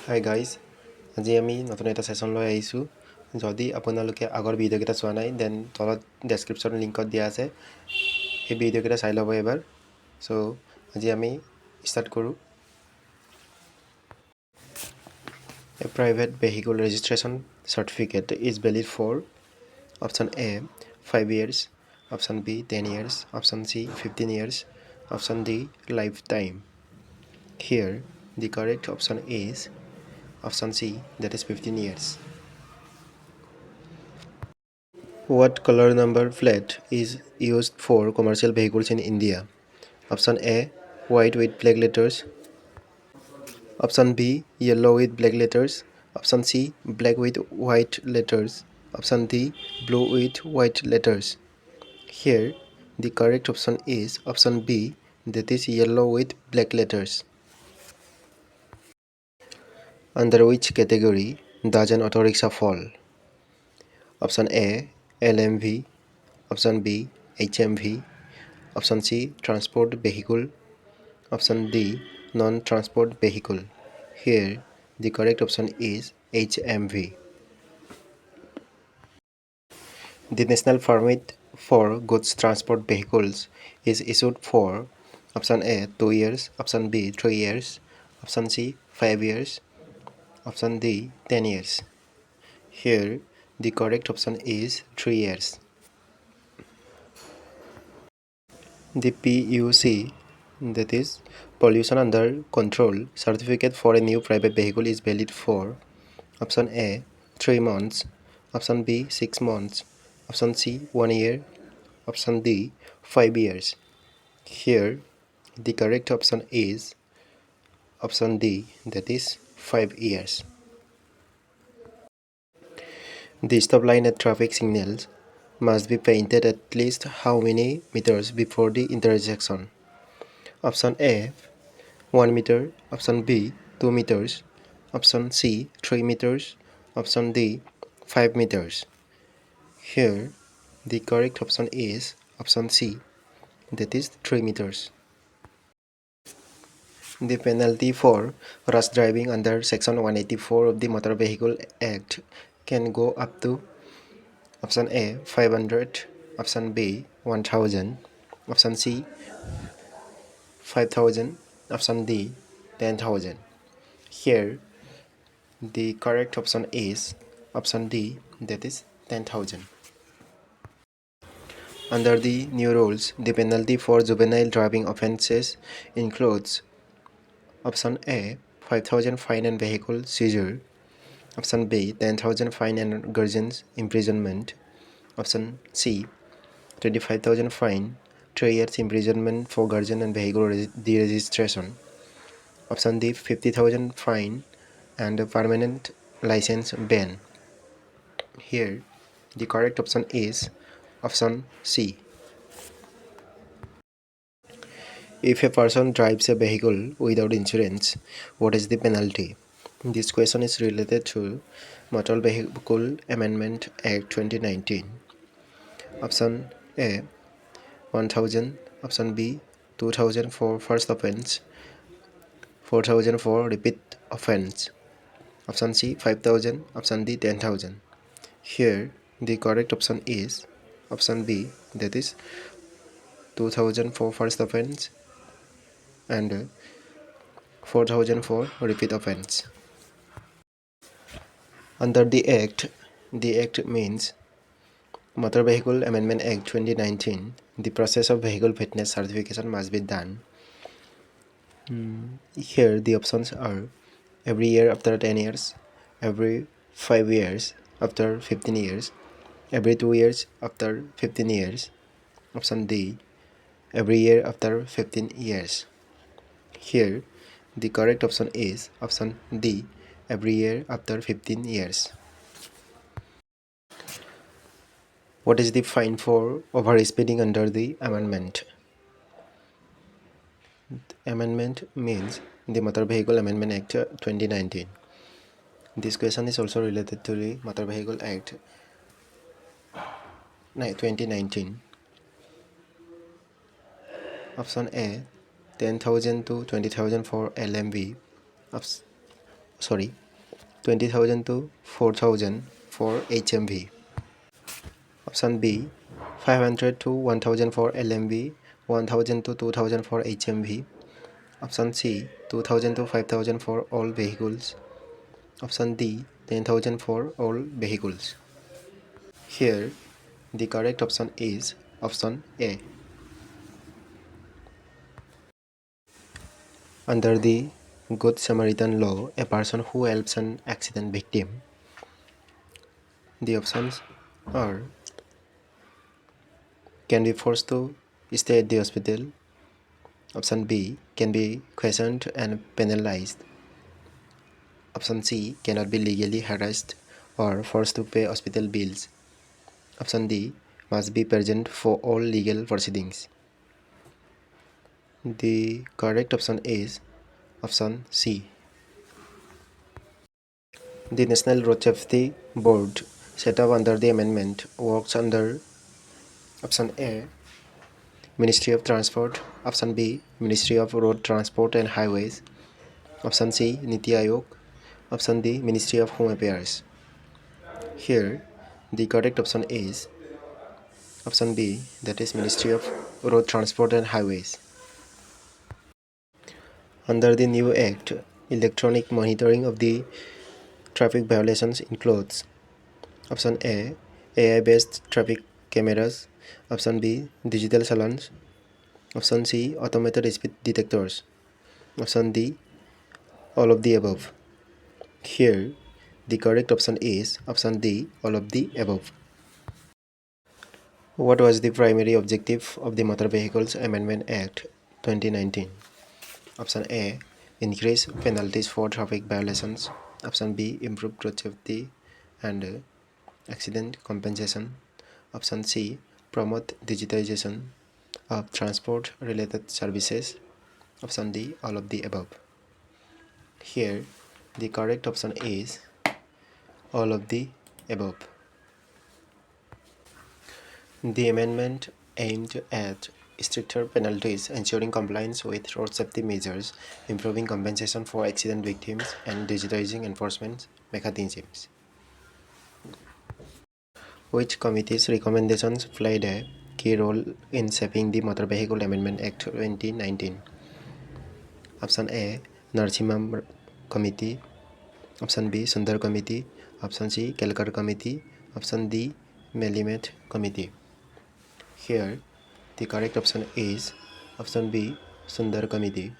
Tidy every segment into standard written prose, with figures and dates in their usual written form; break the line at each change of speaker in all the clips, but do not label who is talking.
Hi guys, আজি আমি নতুন এটা ছেশ্যন লৈ আহিছোঁ। যদি আপোনালোকে আগৰ ভিডিঅ'কেইটা চোৱা নাই দেন তলত ডেছক্ৰিপশ্যন লিংকত দিয়া আছে, সেই ভিডিঅ'কেইটা চাই ল'ব এবাৰ। চ' আজি আমি ষ্টাৰ্ট কৰোঁ। A private vehicle registration certificate is valid for option A 5 years, option B 10 years, option C 15 years, option D lifetime. Here the correct option is option C, that is 15 years. What color number plate is used for commercial vehicles in India? Option A, white with black letters. Option B, yellow with black letters. Option C, black with white letters. Option D, blue with white letters. Here, the correct option is option B, that is yellow with black letters. Under which category does an auto rickshaw fall? Option A, LMV. Option B, HMV. Option C, transport vehicle. Option D, non-transport vehicle. Here, the correct option is HMV. The national permit for goods transport vehicles is issued for option A 2 years, option B 3 years, option C 5 years, option D 10 years. Here, the correct option is 3 years. The PUC, that is Pollution Under Control certificate for a new private vehicle is valid for option A 3 months, option B 6 months, option C 1 year, option D 5 years. Here, the correct option is option D, that is 5 years. The stop line at traffic signals must be painted at least how many meters before the intersection? Option A 1 meter, option B 2 meters, option C 3 meters, option D 5 meters. Here, the correct option is option C, that is 3 meters. The penalty for rash driving under Section 184 of the Motor Vehicle Act can go up to option A 500, option B 1000, option C 5000, option D 10,000. Here, the correct option is option D, that is 10,000. Under the new rules, the penalty for juvenile driving offences includes option A 5,000 fine and vehicle seizure, option B 10,000 fine and guardian's imprisonment, option C 25,000 fine, 3 years imprisonment for guardian and vehicle deregistration, option D 50,000 fine and a permanent license ban. Here, the correct option is option C. If a person drives a vehicle without insurance, what is the penalty? This question is related to Motor Vehicle Amendment Act 2019. Option A 1,000, option B 2,000 for first offense, 4,000 for repeat offense, option C 5,000, option D 10,000. Here, the correct option is option B, that is 2,000 for first offense and 4,000 for repeat offense. Under the Act means Motor Vehicle Amendment Act 2019, the process of vehicle fitness certification must be done. Here, the options are every year after 10 years, every 5 years after 15 years, every 2 years after 15 years, option D, every year after 15 years. Here, the correct option is option D, every year after 15 years. What is the fine for over speeding under the amendment? Amendment means the Motor Vehicle Amendment Act 2019. This question is also related to the Motor Vehicle Act 2019. Option A 10,000 to 20,000 for LMV. 20,000 to 4,000 for HMV. Option B, 500 to 1,000 for LMV, 1,000 to 2,000 for HMV. Option C, 2,000 to 5,000 for all vehicles. Option D, 10,000 for all vehicles. Here, the correct option is option A. Under the Good Samaritan law, a person who helps an accident victim, the options are: can be forced to stay at the hospital. Option B, can be questioned and penalized. Option C, cannot be legally harassed or forced to pay hospital bills. Option D, must be present for all legal proceedings. The correct option is option C. The National Road Safety Board, set up under the amendment, works under option A, Ministry of Transport. Option B, Ministry of Road Transport and Highways. Option C, Niti Aayog. Option D, Ministry of Home Affairs. Here, the correct option is option B, that is Ministry of Road Transport and Highways. Under the new Act, electronic monitoring of the traffic violations includes option A, AI-based traffic cameras. Option B, digital chalons. Option C, automated speed detectors. Option D, all of the above. Here, the correct option is option D, all of the above. What was the primary objective of the Motor Vehicles Amendment Act 2019? Option A, increase penalties for traffic violations. Option B, improve road safety and accident compensation. Option C, promote digitization of transport-related services. Option D, all of the above. Here, the correct option is all of the above. The amendment aimed at stricter penalties, ensuring compliance with road safety measures, improving compensation for accident victims, and digitizing enforcement mechanisms. Which committee's recommendations played a key role in shaping the Motor Vehicle Amendment Act 2019? Option A, Narsimham Committee. Option B, Sundar Committee. Option C, Kelkar Committee. Option D, Melimet Committee. Here, the correct option is option B, Sundar Committee.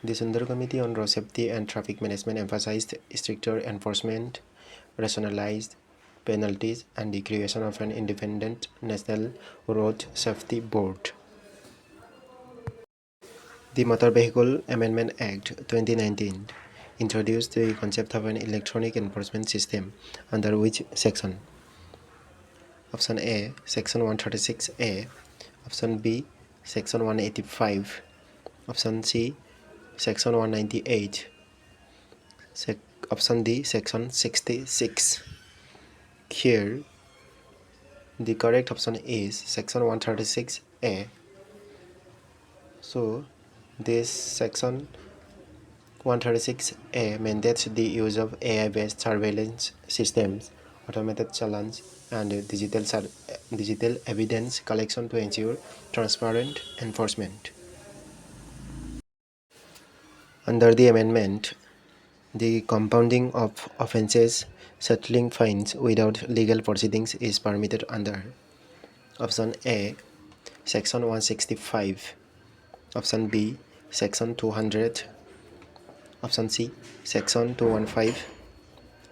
The Sundar Committee on Road Safety and Traffic Management emphasized stricter enforcement, rationalized penalties, and the creation of an independent National Road Safety Board. The Motor Vehicle Amendment Act 2019 introduced the concept of an electronic enforcement system under which section? Option A, Section 136A. Option B, Section 185. Option C, Section 198. Option D, Section 66. Here, the correct option is Section 136A. So, this Section 136A mandates the use of AI-based surveillance systems, automated challenge, and digital evidence collection to ensure transparent enforcement. Under the amendment, the compounding of offences settling fines without legal proceedings is permitted under option A, Section 165, option B, Section 200, option C, Section 215,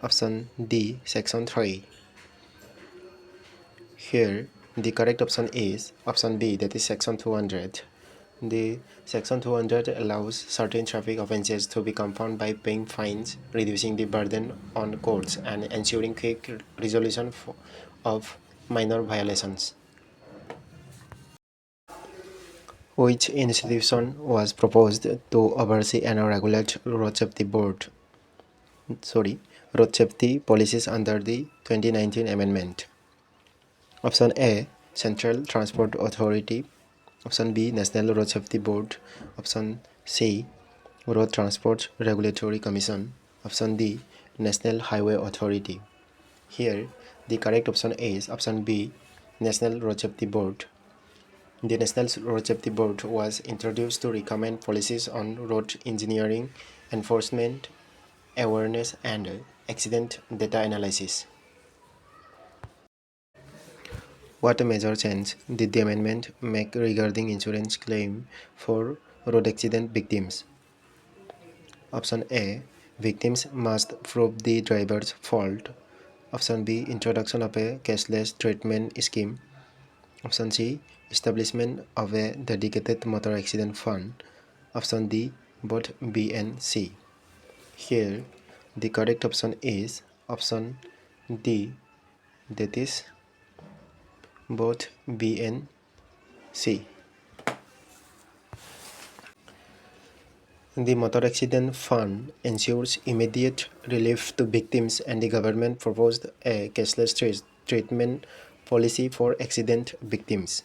option D, Section 3. Here, the correct option is option B, that is Section 200. The Section 200 allows certain traffic offences to be compounded by paying fines, reducing the burden on courts, and ensuring quick resolution of minor violations. Which institution was proposed to oversee and regulate road safety policies under the 2019 amendment? Option A, Central Transport Authority. Option B, National Road Safety Board. Option C, Road Transport Regulatory Commission. Option D, National Highway Authority. Here, the correct option is option B, National Road Safety Board. The National Road Safety Board was introduced to recommend policies on road engineering, enforcement, awareness, and accident data analysis. What major change did the amendment make regarding insurance claim for road accident victims? Option A, victims must prove the driver's fault. Option B, introduction of a cashless treatment scheme. Option C, establishment of a dedicated motor accident fund. Option D, both B and C. Here, the correct option is option D, that is both B and C. The Motor Accident Fund ensures immediate relief to victims, and the government proposed a cashless treatment policy for accident victims.